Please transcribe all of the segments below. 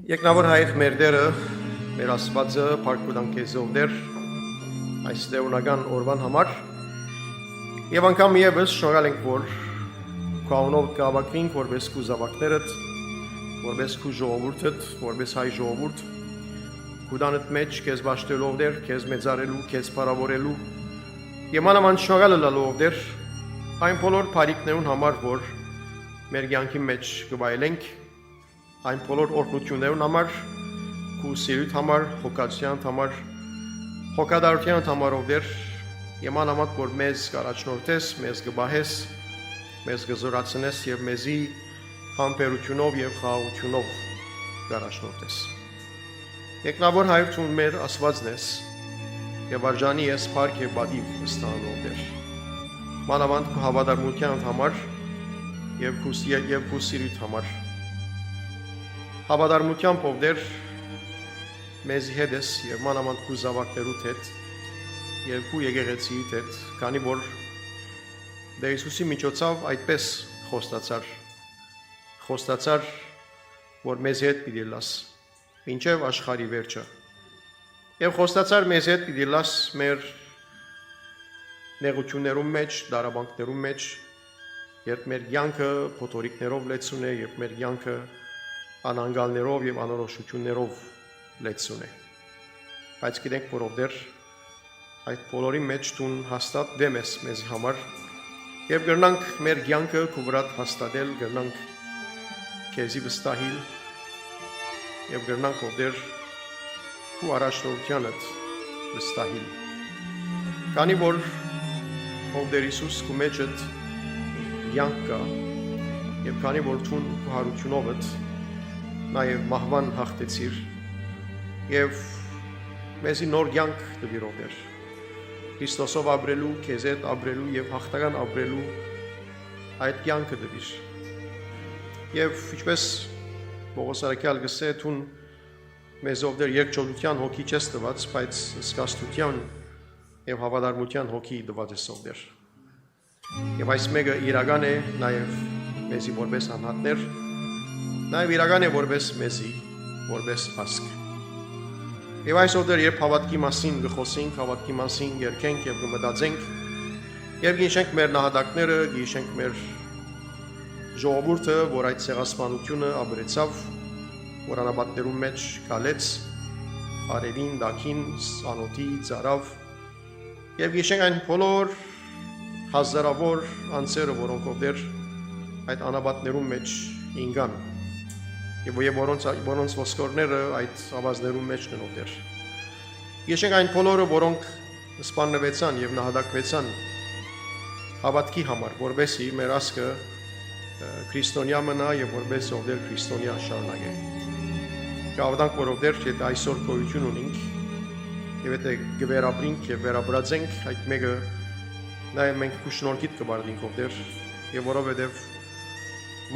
Եկնավոր հայր մեր դերը, մեր ասվածը, պարքուդան կեզով դեր, այս դեունական օրվան համար, և անգամ եվս շնորհալ ենք, որ կաունով կավակրինք, որպես կու զավակներըտ, որպես կու ժողովուրդըտ, որպես հայ ժողովուրդ, կուդանըտ մեջ կեզ բաշտելով դեր, կեզ մեծարելու, կեզ պարավորելու, և մանավանդ շնորհալը լալով դեր, այն բոլոր պարիկներուն համար, որ մեր կյանքի մեջ կվայելենք, այն բոլոր օրհնություններուն համար, քու սիրույթ համար, հոգացության համար, հոգադարության համարով դեր, եւ մանավանդ որ մեզ կառաջնորդես, մեզ կբահես, մեզ կզորացնես եւ մեզի համբերությունով եւ խաղաղությունով կառաջնորդես։ Եկնավոր հայրություն մեր Աստվածն ես, եւ արժանի ես փառք եւ բադիվ ստանալով դեր։ Մանավանդ քու հավատարմության համար եւ քու սիրույթ համար։ Հավատարմությամբ ով դեր մեզի հետ ես և մանավանդ քու զավակներուդ հետ և քու եկեղեցիիդ հետ, քանի որ Տեր Հիսուսի միջոցով այդպես խոստացար, որ մեզի հետ պիտի լաս, մինչև աշխարհի վերջը, և խոստացար մեզի հետ պիտի լաս մեր նեղություններում մեջ, դարաբանքներում մեջ, երբ մեր կյանքը փոթորիկներով լեցուն է, երբ մեր կյանքը անանգալներով և անորոշություններով լեցուն է։ Բայց գիտենք, որ ով դեր այդ բոլորի մեջ տուն հաստատ դեմ ես մեզի համար և գրնանք մեր կյանքը քու վրա հաստատել, գրնանք քեզի վստահիլ և գրնանք ով դեր քու առաջնորդությանդ վստահիլ։ Քանի որ ով դեր Հիսուս քու մեջդ կյանք կա և քանի որ տուն քու հարությունովդ նաև մահվան հաղթեցիր և մեզի նոր կյանք տվիրով դեր, Քրիստոսով ապրելու, քեզ հետ ապրելու և հաղթական ապրելու այդ կյանքը տվիր։ Եվ ինչպես Պողոս առաքյալ գսե, տուն մեզով դեր երկչոտության հոգի չես տված, բայց զգաստության և հավատարմության հոգի տված ես ով դեր։ Եվ այս մեկը իրական է նաև մեզի որպես անհատներ, նաև իրական է որպես մեզի, որպես ասկ։ Եվ այսօր դեր երբ հավատքի մասին գխոսենք, հավատքի մասին երգենք և գմտածենք, և գիշենք մեր նահատակները, գիշենք մեր ժողովուրդը, որ այդ ցեղասպանությունը ապրեցավ, որ անապատներում մեջ գալեց, արևին, դաքին, անոթի, ծարավ, և գիշենք այն բոլոր հազարավոր անձերը, որոնք ով դեր այդ անապատներում մեջ ինգան, և որոնց ոսկորները այդ ավազներում մեջ ննով դեր։ Գիշենք այն բոլորը, որոնք սպանվեցան և նահատակվեցան հավատքի համար, որպեսզի մեր ասկը քրիստոնյա մնա և որպես ով դեր քրիստոնյա շարունակե։ Գավդանք, որ ով դեր, եթե այսօր գոյություն ունենք, և եթե գվերապրինք և վերաբրածենք, այդ մեկը նաև մենք քու շնորհքիդ կբարդինք ով դեր, և որովհետև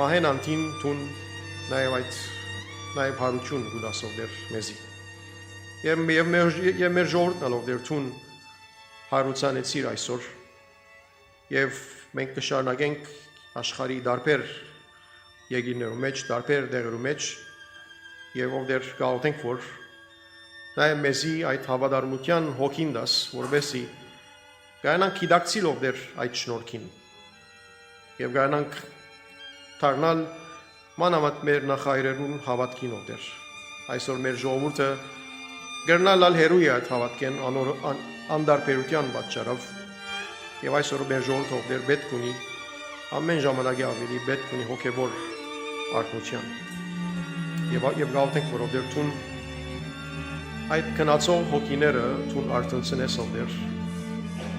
մահեն անթին տուն նաև հարություն գուդասով դեր մեզի։ Եվ մեր ժողովուրդն ալով դեր տուն հարուցանեցիր այսօր, և մենք կշարունակենք աշխարհի դարբեր երկիրներում մեջ, դարբեր դեղերում մեջ, և ով դեր գաղութենք, որ նաև մեզի այդ հավատարմության հոգին դաս, որպեսզի գայանանք գիտակցիլ ով դեր այդ շնորհքին, և գայանանք դառնալ մանավանդ մեր նախահայրերուն հավատքին ով դեր։ Այսօր մեր ժողովուրդը գրնալալ հերու է այդ հավատքեն անդարբերության պատճառով, և այսօր մեր ժողովուրդը ով դեր պետք ունի ամեն ժամանակի ավելի պետք ունի հոգևոր արթնության։ Եվ գաղութենք, որ ով դեր տուն այդ քնացող հոգիները տուն արթնցնես ով դեր,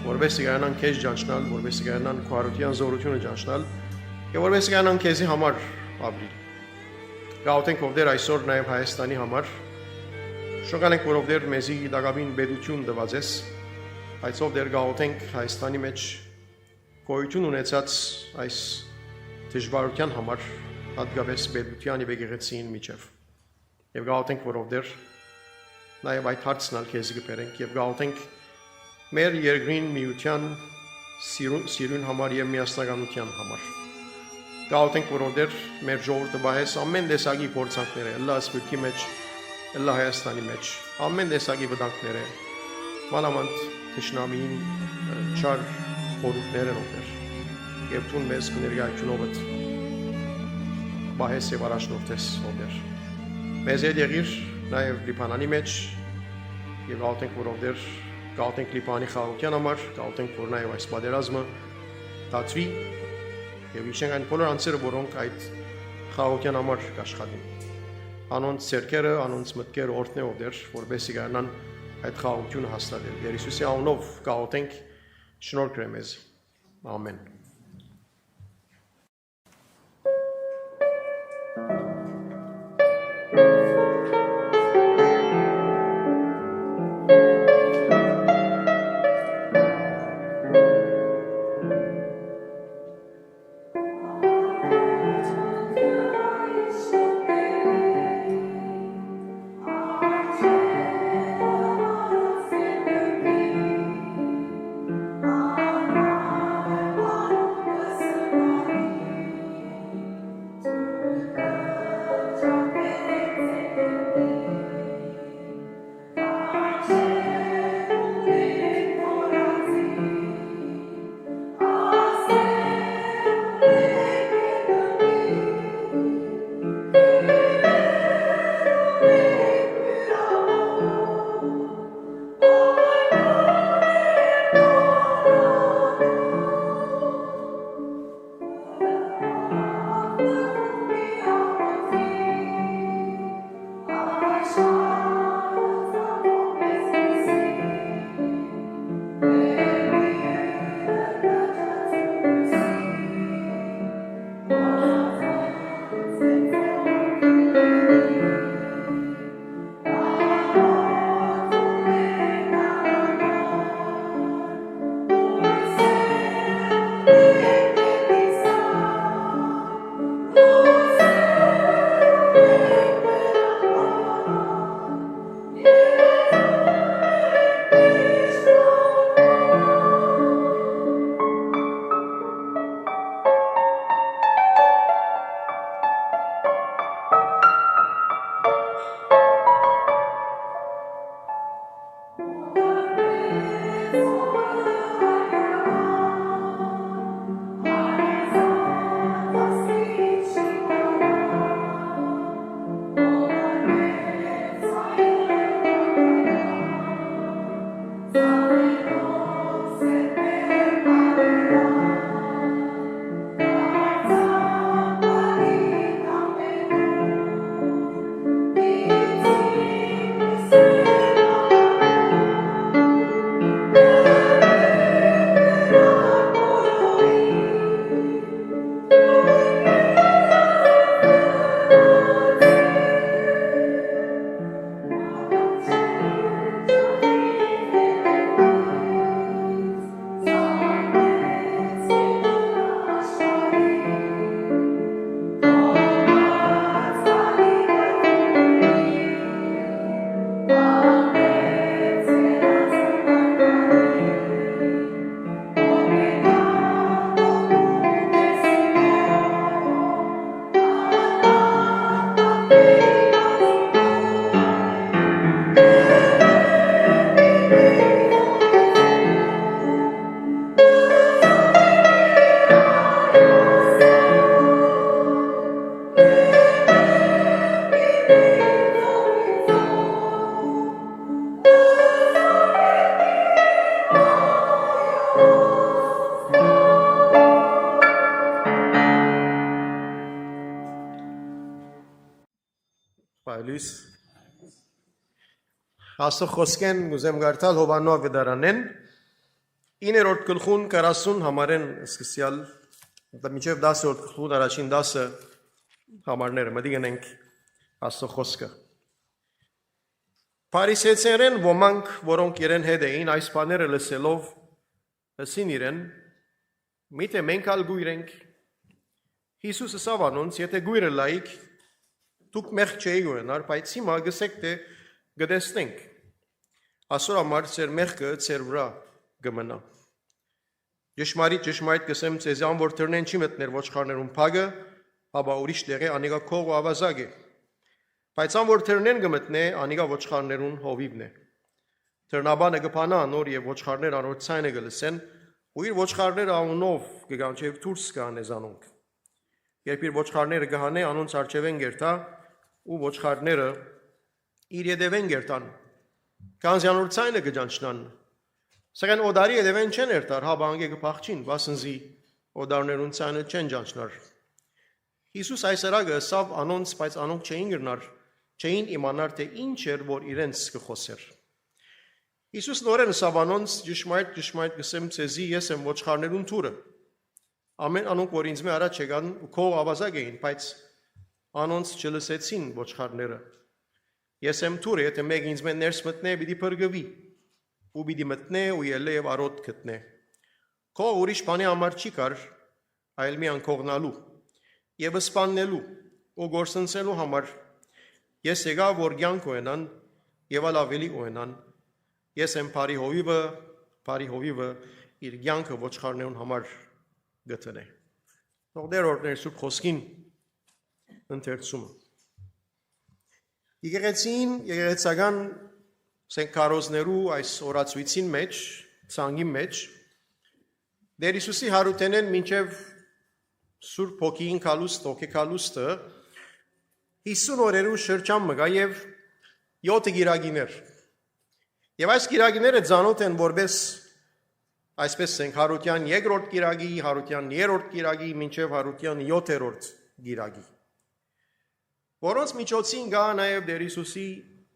որպեսզի գայանան քեզ ճանչնալ, որպեսզի գայանան քու հարության զորությունը ճանչնալ, և որպեսզի գայանան քեզի համար ապրիլ։ Գաղութենք ով դեր այսօր նաև Հայաստանի համար, շնորհակալ ենք, որ ով դեր մեզի դակավին պետություն տված ես, բայց ով դեր գաղութենք Հայաստանի մեջ գոյություն ունեցած այս դժվարության համար, հատկապես պետության և եկեղեցին միջև։ Եվ գաղութենք, որ ով դեր նաև այդ հարցն ալ քեզի կբերենք, և գաղութենք մեր երկրին միության սիրուն համար և միասնականության համար։ Գաղութենք, որ որդեր մեր ժողովուրդը բահես ամեն տեսակի փորձանքները, ըլլա ասպրկի մեջ, ըլլա Հայաստանի մեջ, ամեն տեսակի վտանգները, մանավանդ թշնամին չար խորհուրդներ են որդեր, եւ տուն մեզ կներկայությունովդ բահես եւ առաջնորդես որդեր։ Մեզ հետ եղիր նաեւ Լիբանանի մեջ եւ գաղութենք, որ որդեր գաղութենք Լիբանի խաղաղության համար, գաղութենք, որ նաեւ այս պատերազմը դատվի եւ իշենք այն բոլոր անձերը, որոնք այդ խաղաղության համար կաշխատեն։ Անոնց ցերկերը, անոնց մտքերը օրհնելով դեր, որովհետեւ գանան այդ խաղաղությունը հաստատել։ Տեր Հիսուսի անունով գաղութենք, շնորհ կրեմ մեզ։ Ամեն։ Պայլիս Աստծո խոսքեն ուզեմ գարտալ Հովաննո ավետարանեն 9-րդ գլխուն 40 համարեն սկսյալ մինչև 10-րդ գլխուն առաջին 10 համարները մտի գնենք Աստծո խոսքը Փարիսեցերեն ոմանք որոնք իրեն հետ էին այս բաները լսելով ասին իրեն միթե մենք ալ գույրենք Հիսուսը սավանոնց եթե գույրը լայք Դուք մեղ չէի գոյնար, բայց հիմա գսեք թե գտեսնենք։ Ասոր համար ծեր մեղքը ծեր վրա գմնա։ Ճշմարիտ կսեմ ձեզ որ դրնեն չի մտներ ոչխարներուն փագը, հաբա ուրիշ տեղի անիգա քող ու ավազակ է։ Բայց ան որ դրնեն գմտնե անիգա ոչխարներուն հովիվն է։ Դրնաբանը կփանա նոր եւ ոչխարներ անոր ցայնը գլսեն, ու իր ոչխարները անունով կգան եւ դուրս կան եզանոնք։ Երբ իր ոչխարները գահանե անոնց արջևեն գերտա ու ոչխարները իր յետևեն գերտան։ Կանզյանոր ցայնը կջանչնան։ Սակայն օդարի յետևեն չեն երտար, հա բանգե կփախչին, բասնզի օդարներուն ցայնը չեն ջանչնար։ Հիսուս այս երագը սավ անոնց, բայց անոնք չէին գրնար, չէին իմանար թե ինչ էր, որ իրենց կխոսեր։ Հիսուս նորեն սավ անոնց ճշմարիտ կսեմ ցեզի ես եմ ոչխարներուն թուրը։ Ամեն անոնք որ ինձ մե առաջ եկան ու քով ավազակ էին, բայց անոնց չլսեցին ոչխարները։ Ես եմ թուրը, եթե մեկ ինձ մե ներս մտնե, պիտի փրկվի, ու պիտի մտնե ու ելե եւ արոտ գտնե։ Քո ուրիշ բանի համար չի կար, այլ միան կողնալու եւ սպաննելու ու գործընծելու համար։ Ես եկա որ կյանք ունենան եւ ավելի ունենան։ Ես եմ բարի հովիվը իր կյանքը ոչխարներուն համար գտնե։ Թող դերորդներ սուրբ խոսքին ընթերցումը։ Եկեղեցական սենքարոզներու այս օրացույցին մեջ, ցանգի մեջ, Դեր Հիսուսի հարութենեն մինչև Սուրբ Հոգին կալուստ, հոգեկալուստը 50 օրերու շրջան մգա եւ 7 գիրագիներ։ Եվ այս գիրագիները ծանոթ են որպես այսպես ենք հարության 2-րդ գիրագի, հարության 3-րդ գիրագի, մինչև հարության 7-րդ գիրագի։ Որոնց միջոցին գա նաև Դեր Հիսուսի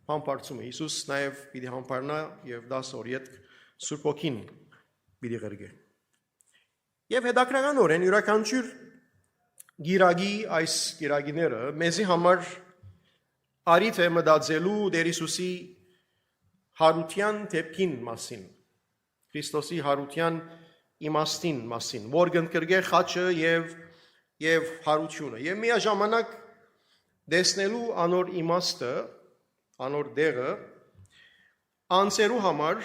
համբարձումը։ Հիսուս նաև պիտի համբարնա եւ 10 օր յետ Սուրբ Հոգին պիտի ղրգե։ Եվ հետաքրքրականորեն յուրաքանչյուր գիրագի այս գիրագիները մեզի համար արիթ է մտածելու Դեր Հիսուսի հարության դեպքին մասին, Քրիստոսի հարության իմաստին մասին, որ կընկրգե խաչը եւ հարությունը։ Եվ միաժամանակ դեսնելու անոր իմաստը, անոր դեղը անձերու համար,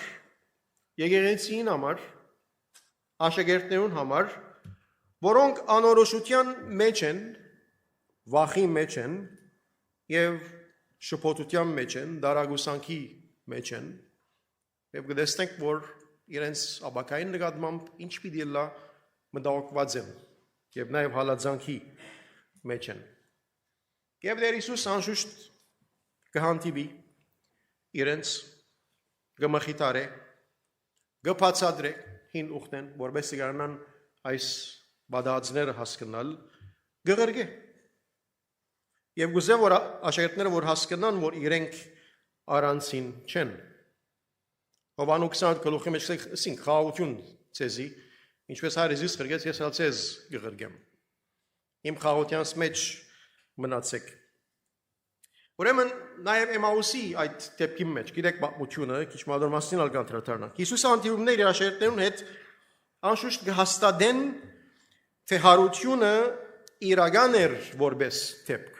եկեղեցին համար, աշակերտներուն համար, որոնք անորոշության մեջ են, վախի մեջ են եւ շփոթության մեջ են, դարագուսանքի մեջ են, եւ կտեսնենք, որ իրենց աբակային նկատմամբ ինչ պիտի լա մտահոգված են եւ նաեւ հալածանքի մեջ են։ Եվ Դեր Հիսուս անշուշտ կհանդիպի իրենց գմխիտարե, գբացադրե հին ուխտեն, որպես գարնան այս բադացները հասկանալ, գղրգե։ Եվ գուզե որ աշակերտները որ հասկանան, որ իրենք առանցին չեն։ Հովան 20 գլուխի մեջ ասինք խաղաղություն ցեզի, ինչպես հայրեզիս ղրգեց, ես հալ ցեզ գղրգեմ։ Իմ խաղաղությանս մեջ մնացեք։ Ուրեմն նաև Էմաուսի այդ դեպքի մեջ, գիտեք պատմությունը, քիչ մադոր մասին ալ կանտրատարնանք։ Հիսուսը հանդիպումներ իր աշակերտներուն հետ անշուշտ կհաստատեն, թե հարությունը իրական էր որպես դեպք։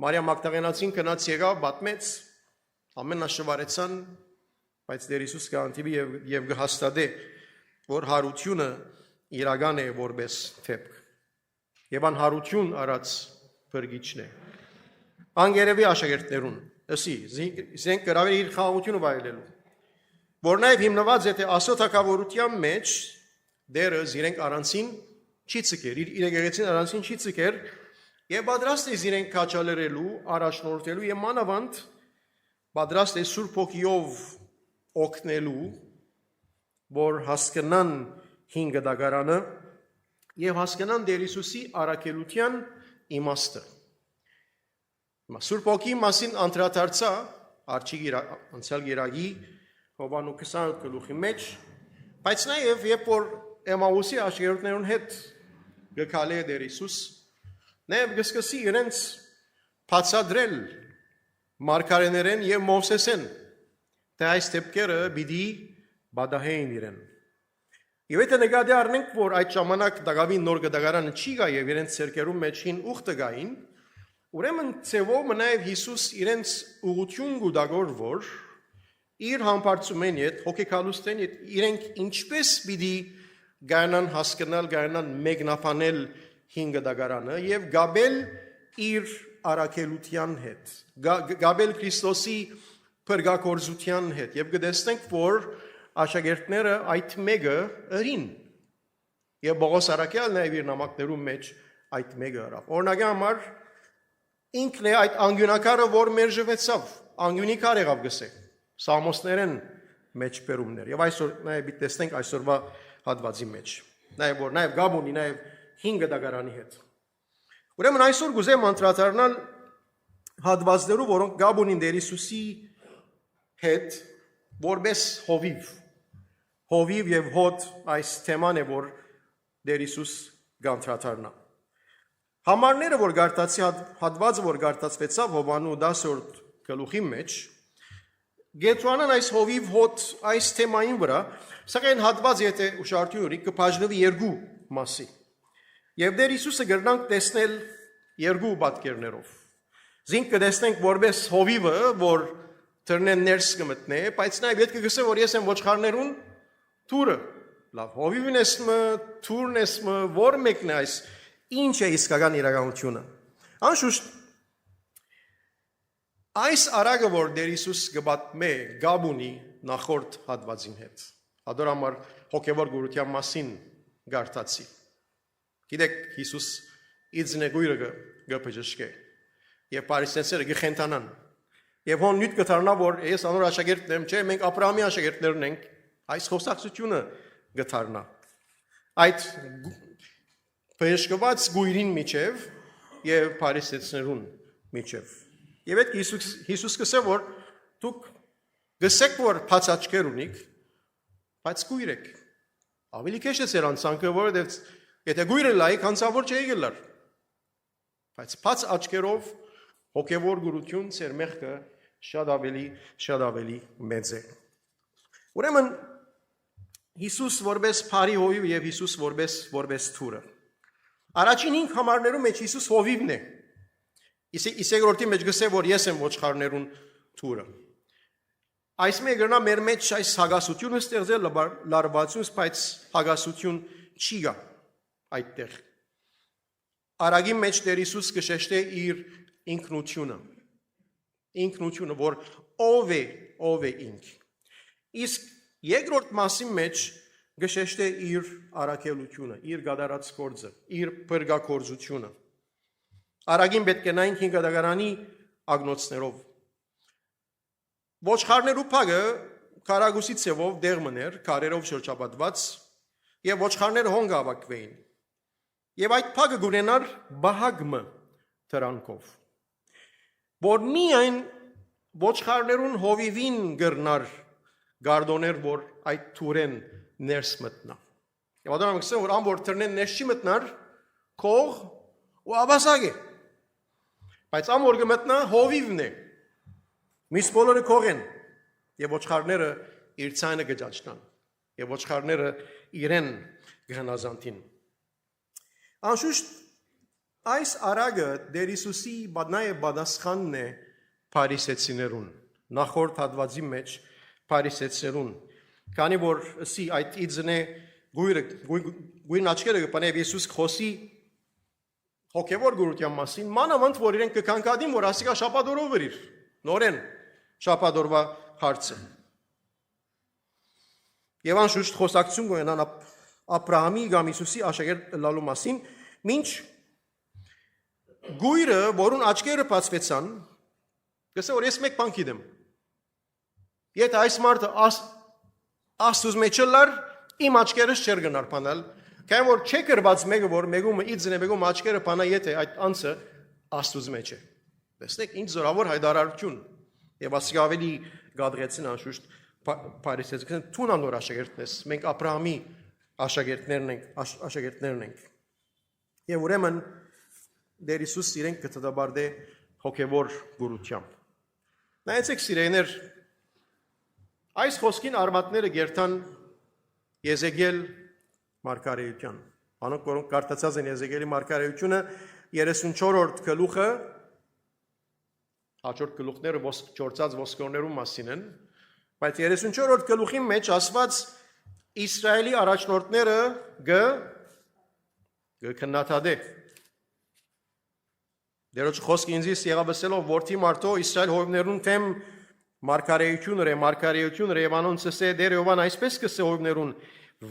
Մարիամ Մագդաղենացին կնաց եկավ, պատմեց, ամեն աշվարեցան, բայց Դեր Հիսուս կհանդիպի եւ կհաստատե, որ հարությունը իրական է որպես դեպք։ Եվ ան հարություն արած բրգիչն է։ Անգերևի աշակերտներուն, ասի, զենք գրավել իր խաղաղությունը վայելելու, որ նաև հիմնված է թե Աստծո թագավորության մեջ դերը իրենք առանցին չի ցկեր, իր եկեղեցին առանցին չի ցկեր, եւ պատրաստ է իրենք քաչալերելու, առաջնորդելու եւ մանավանդ պատրաստ է Սուրբ Հոգիով օգնելու, որ հասկանան 5 դագարանը եւ հասկանան Դեր Հիսուսի առաքելության իմաստը։ Սուրբ Հոգի մասին անդրադարձա Արչի անցյալ գիրագի Հովան 20 գլուխի մեջ, բայց նաև երբ որ Էմաուսի աշակերտներուն հետ գկալե Դեր Հիսուս, նաև գսկսի իրենց բացադրել մարգարեներեն եւ Մովսեսեն, թե այս դեպքերը պիտի բադահեին իրեն։ Եվ եթե նկատի առնենք, որ այդ ժամանակ Դագավին նոր գդագարանը չի գա եւ իրենց ցերկերում մեջին ուխտը գային, ուրեմն ցեվով նաև Հիսուս իրենց ուղղություն գուդագոր որ իր համբարձումեն հետ հոգեկալուստեն հետ իրենք ինչպես պիտի գայանան հասկանալ, գայանան մեկնաբանել 5 դագարանը եւ գաբել իր արաքելության հետ, գաբել Քրիստոսի փրկագործության հետ եւ կտեսնենք, որ աշակերտները այդ մեկը ըրին եւ Պողոս արաքյալն նաեւ իր նամակներում մեջ այդ մեկը ըրավ։ Օրինակի համար ինքն է այդ անգյունակարը, որ մերժվեցավ, անգյունիկար եղավ գսե, Սամոսներեն մեջ բերումներ եւ այսօր նաեւ տեսնենք այսօրվա հատվածի մեջ, նաեւ որ նաեւ գաբունի, նաեւ 5 դագարանի հետ։ Ուրեմն այսօր գուզեմ անդրադառնալ հատվածներով, որոնք գաբունին Տեր Հիսուսի հետ որպես հովիվ եւ հոտ այս թեման է, որ Տեր Հիսուս գանդրադառնա։ Համարները, որ գարտացի հատվածը, որ գարտացվեցավ Հովանու 10-րդ գլուխի մեջ, գետրոնան այս հովիվ հոտ այս թեմային վրա, սակայն հատված եթե ուշադրություն ունի, կբաժնվի երկու մասի։ Եվ Տեր Հիսուսը գրնանք տեսնել երկու պատկերներով։ Զինք կտեսնենք որպես հովիվը, որ դրնեն ներս կմտնե, բայց նաև պետք է գսե, որ ես եմ ոչխարներուն թուրը։ Լավ, հովիվն եմ, թուրն եմ, որ մեկն է այս, ինչ է իսկական իրականությունը։ Անշուշտ, այս արագը, որ Տեր Հիսուս կպատմե գաբունի նախորդ հատվածին հետ, հատոր համար հոգևոր գորության մասին գարտացի։ Գիտեք, Հիսուս իձնեգույրը գպջշկե եւ պարիսեցերը գխենտանան եւ հոն նույն կդառնա, որ ես անոր աշակերտն եմ, չէ, մենք Աբրահամի աշակերտներն ենք, այս խոսակցությունը գդառնա այդ բժշկված գույրին միջև եւ պարիսեցներուն միջև եւ այդ Հիսուս կսե, որ դուք գսեք, որ բաց աչքեր ունիք, բայց գույր եք, ավելի քեշ է ձեր անցանքը, որովհետեւ եթե գույրը լայք, հանցավոր չէի գլար, բայց բաց աչքերով հոգևոր գորություն ձեր մեղքը շատ ավելի մեծ է։ Ուրեմն Հիսուս որպես բարի հովիվ եւ Հիսուս որպես թուրը։ Առաջին 5 համարներում մեջ Հիսուս հովիվն է։ Իսեգրորդի մեջ գսե, որ ես եմ ոչխարներուն թուրը։ Այս մեկը մեր մեջ այս հագասությունը ստեղծել լարվածություն, բայց հագասություն չի գա այդտեղ։ Արագի մեջ Տեր Հիսուս կշեշտե իր ինքնությունը, որ ով է ինք։ Իսկ երկրորդ մասի մեջ կշեշտե իր առաքելությունը, իր գադարած գործը, իր փրկագործությունը։ Արագին պետք է նայենք 5 դագարանի ագնոցներով։ Ոչխարներու փագը քարագուսի ցևով դեղմներ, քարերով շրջապատված եւ ոչխարները հոն գավակվեին։ Եվ այդ փագը գունենար բահագմը դրանքով, որ միայն ոչխարներուն հովիվին գրնար գարդոներ, որ այդ թուրեն ներս մտնա։ Եվ ադարամ կսեմ, որ ամբոր թրնեն ներս չի մտնար, կող ու աբասագ է, բայց ամբոր կմտնա հովիվն է, միս բոլորը կող են, և ոչխարները իր ցայնը գջաչնան, և ոչխարները իրեն գհնազանտին։ Անշուշտ, այս արագը Տեր Հիսուսի նաև պատասխանն է փարիսեցիներուն, նախորդ հատվածի մեջ փարիսեցիներուն, քանի որ սի այդ իձնե գույն աչքերը կպանեվ Եսուս խոսի հոգևոր գորության մասին, մանավանդ որ իրեն կքանքադին, որ ասիկա շապադորով վրիր, նորեն շապադորվա հարցը։ Եվ անշուշտ խոսակցություն գոյնան Աբրահամի կամ Հիսուսի աշակերտ լալու մասին, մինչ գույրը, որուն աչքերը բացվեցան, կսե, որ ես մեկ բան գիտեմ։ Եթե այս մարդը Աստուծո մեջ լար, իմ աչքերս չեր գնար բանալ, քանի որ չէ գրված մեկը, որ մեկումը իձնե մեկում աչքերը բանա, եթե այդ անձը Աստուծո մեջ է։ Տեսնեք, ինչ զորավոր հայտարարություն։ Եվ ասիկա ավելի գադրեցին անշուշտ փարիսեցին, թուն անոր աշակերտն ես, մենք Աբրահամի աշակերտներն ենք։ Եվ ուրեմն Տեր Հիսուս իրեն կդադարե հոգևոր գորությամբ։ Նայեցեք սիրեներ, այս խոսքին արմատները գերտան Եզեկիել մարգարեության։ Անոնք որոնք կարդացած են Եզեկիելի մարգարեությունը 34-րդ գլուխը, հաջորդ գլուխները ճործած ոսկորներու մասին են, բայց 34-րդ գլուխի մեջ ասված Իսրայելի առաջնորդները գքննադե Դերոջ խոսքը ինձ եղաբսելով որդի մարդո Իսրայել հովիվներուն թեմ մարգարեությունները եւ անոնց ասե դեր Եովան այսպես կսե հովիվներուն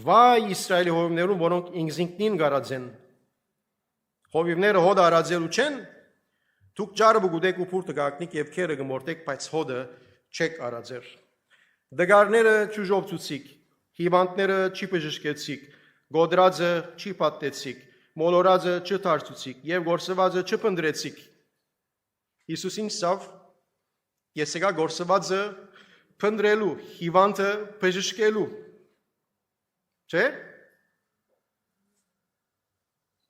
վայ Իսրայելի հովիվներուն որոնք ինքնին գարածեն հովիվները հոդը արածելու չեն դուք ջարը գուդեք ու փուրտը գակնիկ եւ քերը գմորտեք բայց հոդը չեք արածեր դգարները ճուժովցուցիկ հիվանդները չի բժշկեցիք գոդրածը չի պատտեցիք մոլորածը չթարցուցիք եւ գործվածը չփնդրեցիք Հիսուսին սավ ես եկա գործվածը փնդրելու հիվանդը բժշկելու չէ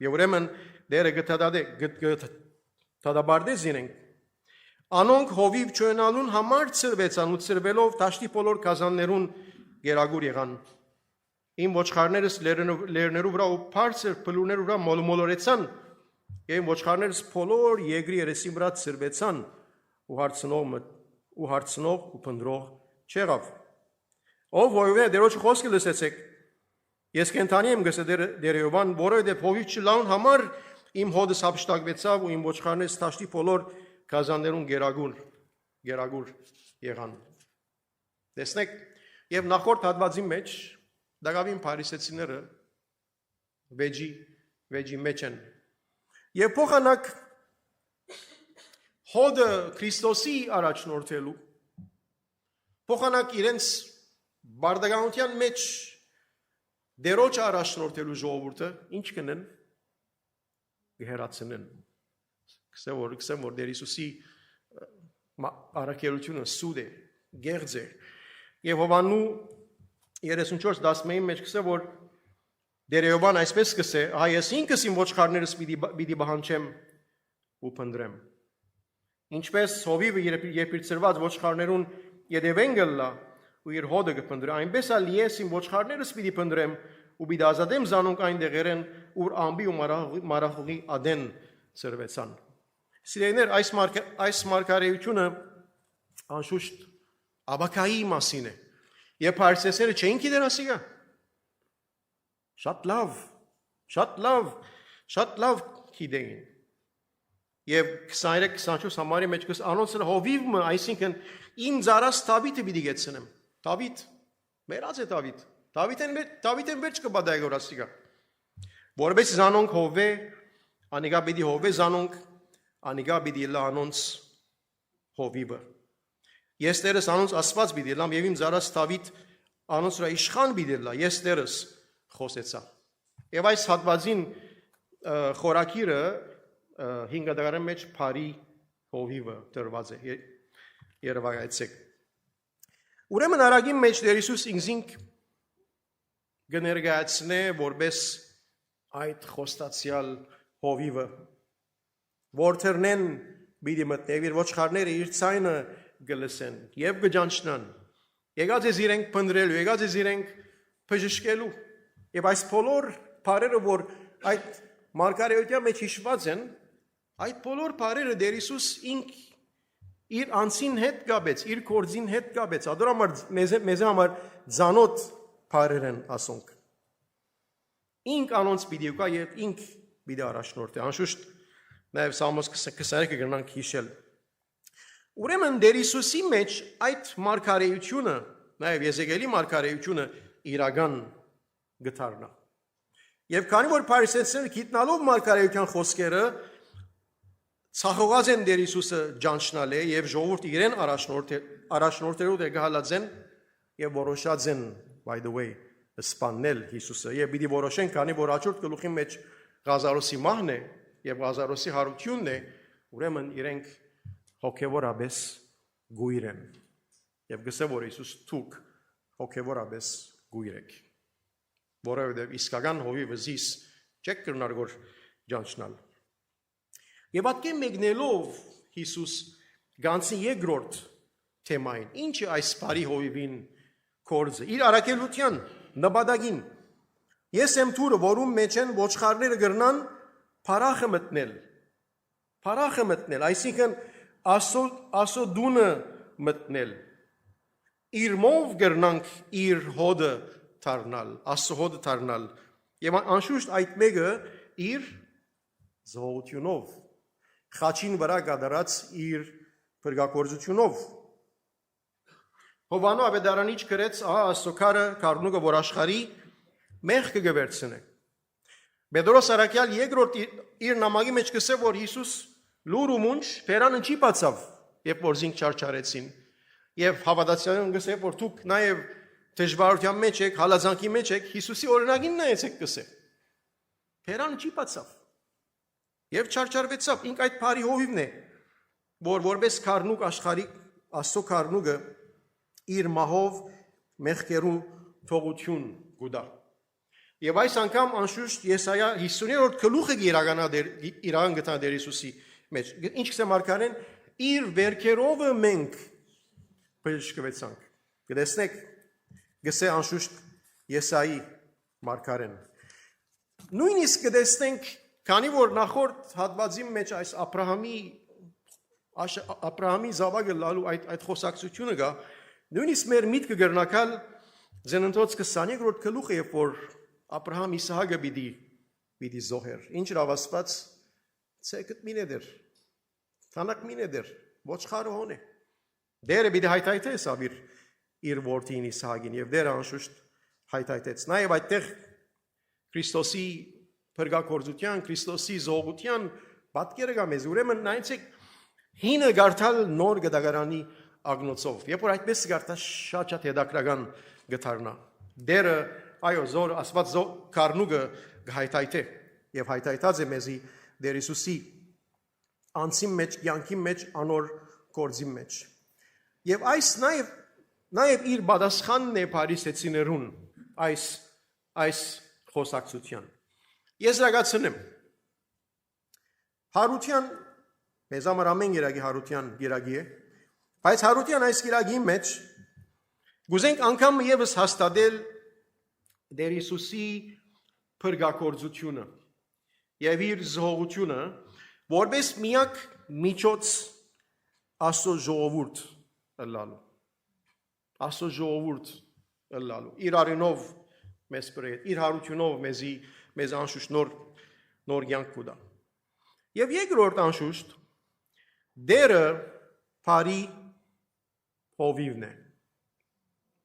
եւ ուրեմն դերը գտադաբարդե զինենք անոնք հովիվ չունենալուն համար ծրվեցան ու ծրվելով տաշտի բոլոր կազաններուն գերագուր եղան Իմ ոչխարներս լերներու վրա ու բարձր փլուրներու վրա մոլորեցան եւ ոչխարներս բոլոր եգրի երեսի վրա ծրվեցան ու հարցնող ու փնդրող չեղավ ով ովը դերոջ խոսքը լսեցեք ես կենթանի եմ գսե դեր Եովան որովհետեւ հովիվ չլան համար իմ հոդս հապշտակվեցավ ու իմ ոչխարներս տաշտի բոլոր կազաններուն գերագուր եղան տեսնեք եւ նախորդ հատվածի մեջ Դագավին փարիսեցիները վեճի մեջ են եւ փոխանակ հոդը Քրիստոսի առաջնորդելու փոխանակ իրենց բարդագանության մեջ դերոջ առաջնորդելու ժողովուրդը ինչ կնեն գերացնեն քսեմ որ դեր Հիսուսի արաքելությունը սուդ է գեղձ է եւ Հովանու 34:11 մեջ կսե որ դեր Եովան այսպես կսե հայ ես ինքս իմ ոչխարներս պիտի բահանջեմ ու փնդրեմ ինչպես հովիվը երբ իր ծրված ոչխարներուն յետևեն գլա ու իր հոդը կփնդրի այնպես ալ ես իմ ոչխարներս պիտի փնդրեմ ու պիտի ազատեմ զանոնք այն դեղերեն ուր ամբի ու մարախուղի ադեն ծրվեցան սիրելիներ այս մարգարեությունը անշուշտ Աբակայի մասին է Եվ հարցեսերը չեն գիտեր ասիգա։ Շատ լավ գիտեին։ Եվ 23-24 համարի մեջ կս անոնցը հովիվը, այսինքն իմ զարաս Դավիթը պիտի գեցնեմ։ Դավիթ, մերած է Դավիթ։ Դավիթեն վերջ կբադայգոր ասիգա։ Որպես զանոնք հովե, անիգա պիտի հովե զանոնք, անիգա պիտի լա անոնց հովիվը։ Ես դերս անոնց ասված պիտի լամ եւ իմ զարաս Դավիթ անոնց վրա իշխան պիտի լա ես դերս խոսեցա եւ այս հատվածին խորակիրը 5 դարի մեջ Փարի հովիվը դրված է երևակայեցեք ուրեմն արագին մեջ Տեր Հիսուս ինքնին կներկայացնե որպես այդ խոստացյալ հովիվը որթերնեն պիտի մտնի իր ոչխարները իր ցայնը գլսեն եւ գջանչնան եկած է իրենք փնդրելու եկած է իրենք բժշկելու եւ այս բոլոր բարերը որ այդ մարգարեության մեջ հիշված են այդ բոլոր բարերը Տեր Հիսուս ինք իր անձին հետ գաբեց իր կորձին հետ գաբեց ադորամար մեզ համար ցանոթ բարեր են ասոնք ինք անոնց պիտի ուկա եւ ինք պիտի առաջնորդի անշուշտ նաեւ Սամոս 23-ը գնանք հիշել Ուրեմն Տեր Հիսուսի մեջ այդ մարգարեությունը, նաև Եզեկիելի մարգարեությունը իրական գտարնա։ Եվ քանի որ փարիսեցիները գիտնալով մարգարեության խոսքերը ցախողած են Տեր Հիսուսը ջանչնալ է եւ ժողովուրդը իրեն առաջնորդերով գահալած են եւ որոշած են by the way սպանել Հիսուսը եւ պիտի որոշեն քանի որ հաջորդ գլուխի մեջ Ղազարոսի մահն է եւ Ղազարոսի հարությունն է ուրեմն իրենք հոգևորաբես գույր են եւ գսե որ Հիսուս թուք հոգևորաբես գույր եք որովհետեւ իսկական հովիվը զիս չեք կրնար որ ջանչնալ եւ ատկե մեկնելով Հիսուս գանցի երկրորդ թեմային ինչը այս բարի հովիվին կորձը իր արակելության նպատակին ես եմ թուրը որում մեջ են ոչխարները գրնան փարախը մտնել այսինքն ասո դունը մտնել իր մով գրնանք իր հոդը դառնալ, Աստծո դառնալ։ Եվ անշուշտ այդ մեկը իր զոհությունով, խաչին վրա կատարած իր փրկագործությունով։ Հովանո Ավետարանիչ գրեց, ահա Աստծո քարնուկը, որ աշխարհի մեղքը կվերցնե։ Պետրոս Արաքյալ երկրորդ իր նամակի մեջ կսե, որ Հիսուս լուր ու մունջ բերանը չի բացավ, երբ որ զինք չարչարեցին։ Եվ հավատացյալներն գսե, որ դուք նաև դժվարության մեջ եք, հալածանքի մեջ եք, Հիսուսի օրինակին նայեցեք կսե։ Բերանը չի բացավ։ Եվ չարչարվեցավ, ինք այդ բարի հովիվն է, որ որպես քարնուկ աշխարհի Աստծո քարնուկը իր մահով մեղքերու թողություն կուտա։ Եվ այս անգամ անշուշտ Եսայա 50-րդ գլուխը իրական գտա դեր Հիսուսի մեջ։ Ինչ կսեմ արքանեն, իր վերքերով մենք բժշկվեցանք։ Գտեսնեք, գսե անշուշտ Եսայի մարգարեն։ Նույնիսկ գտեսնենք, քանի որ նախորդ հատվածի մեջ այս Աբրահամի զավակը լալու այդ խոսակցությունը կա, նույնիսկ մեր միտքը գրնակալ Ծննդոց 22-րդ գլուխը, երբ որ Աբրահամ Իսահակը պիտի զոհեր։ Ինչ լավասված ցեկտ մինեդեր։ Թանակ մինեդեր, ոչ խարոհոն է։ Դերը պիտի հայթայթես ավիր իր որդին Իսահակին եւ դերը անշուշտ հայթայթեց։ Նաեւ այդտեղ Քրիստոսի փրկագործության, Քրիստոսի զոհության պատկերը կա մեզ։ Ուրեմն նայեցեք հինը գարտալ նոր գդագարանի ագնոցով։ Երբ որ այդպես գարտա շատ հետաքրական գտարնա։ Դերը այո զոր ասված զոր քարնուկը հայթայթե եւ հայթայթած է մեզի Տեր Հիսուսի անցի մեջ, կյանքի մեջ, անոր գործի մեջ։ Եվ այս նաեւ իր բադասխանն է փարիսեցիներուն այս խոսակցության։ Ես զարգացնեմ։ Հարության մեզ համար ամեն երագի հարության երագի է, բայց հարության այս երագի մեջ գուզենք անգամ եւս հաստատել Տեր Հիսուսի փրկագործությունը եւ իր զոհությունը, որպես միակ միջոց Աստծո ժողովուրդ ըլլալու։ Աստծո ժողովուրդ ըլլալու։ Իր արյունով մեզ բրետ, իր հարությունով մեզ անշուշտ նոր կյանք կուտա։ Եվ երկրորդ անշուշտ դերը բարի հովիվն է։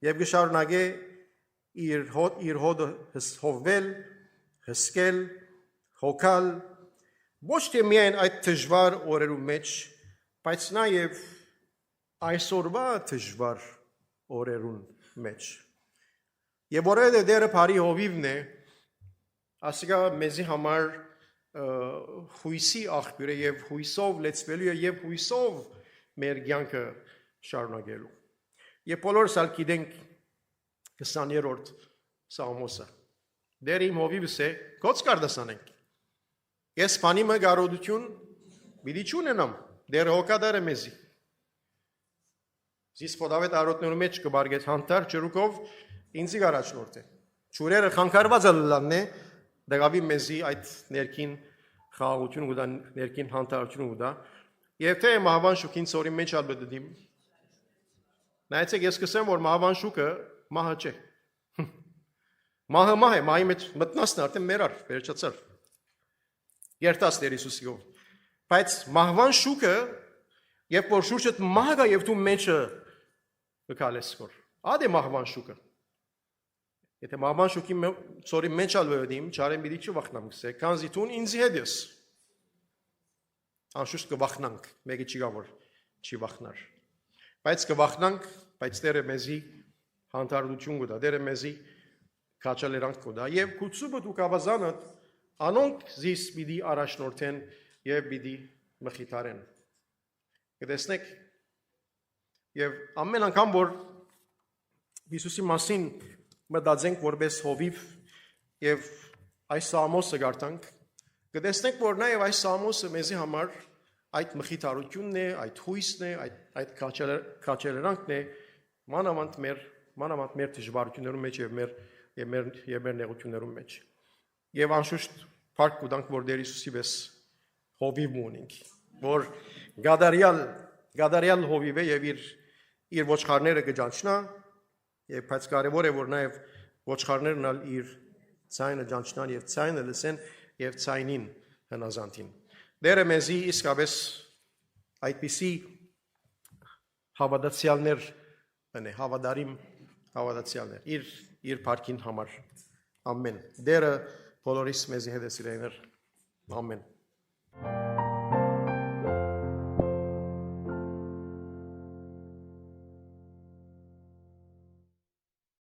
Եվ գշարունակե իր հոդը հովվել, հսկել, հոգալ, ոչ թե միայն այդ դժվար օրերու մեջ, բայց նաև այսօրվա դժվար օրերուն մեջ։ Եվ որովհետև դերը բարի հովիվն է, ասիկա մեզի համար հույսի աղբյուր է եւ հույսով լեցվելու է եւ հույսով մեր կյանքը շարունակելու։ Եվ բոլորս ալ գիտենք 20-րդ Սաղմոսը։ Դեր իմ հովիվս է, գոց կարդասանենք։ Ես բանիմը գարոդություն պիտի չունենամ, դեր հոգադար է մեզի։ Զիս Պոդավետ արոտներու մեջ կբարգեց հանտար ջրուկով ինձի գարաչնորդ է։ Չուրերը խանգարված ալլանն է, դեղավի մեզի այդ ներքին խաղաղություն ու դա ներքին հանտարություն ու դա։ Եվ թե մահվան շուքին ծորի մեջ ալ բդդիմ։ Նայեցեք, ես կսեմ, որ մահվան շուկը մահը չէ։ Մահը մահ է, մահի մեջ մտնասն արդեն մերար, վերջացար։ Երտաս Տեր Հիսուսիով։ Բայց մահվան շուկը, երբ որ շուրջդ մահ կա եւ դու մեջը կգալես որ։ Ադե մահվան շուկը։ Եթե մահվան շուկի ծորի մեջ ալ վերդիմ, չարեմ պիտի չվախնամ գսե, քանզի դու ինձի հետ ես։ Անշուշտ կվախնանք, մեկը չի գա որ չի վախնար։ Բայց կվախնանք, բայց Տերը մեզի հանդարտություն կտա, Տերը մեզի քաչալերանք կտա եւ քուցուբը դու կավազանդ անոնք զիս պիտի առաջնորդեն եւ պիտի մխիթարեն։ Կտեսնեք եւ ամեն անգամ որ Հիսուսի մասին մտածենք որպես հովիվ եւ այս Սաղմոսը գարտանք, կտեսնենք որ նաեւ այս Սաղմոսը մեզի համար այդ մխիթարությունն է, այդ հույսն է, այդ քաչալերանքն է, մանավանդ մեր դժվարություններում մեջ եւ մեր նեղություններում մեջ։ Եվ անշուշտ փառք կուտանք, որ Տեր Հիսուսի վես հովիվ ունենք, որ գադարյալ հովիվ է եւ իր ոչխարները կճանչնա, եւ բայց կարեւոր է որ նաեւ ոչխարներն ալ իր ցայնը ճանչնան եւ ցայնը լսեն եւ ցայնին հնազանդին։ Դերը մեզի իսկապես այդպիսի հավատացյալներ ընե հավատարիմ հավատացյալներ իր փառքին համար ամեն դերը բոլորիս մեզի հետ է սիրեներ ամեն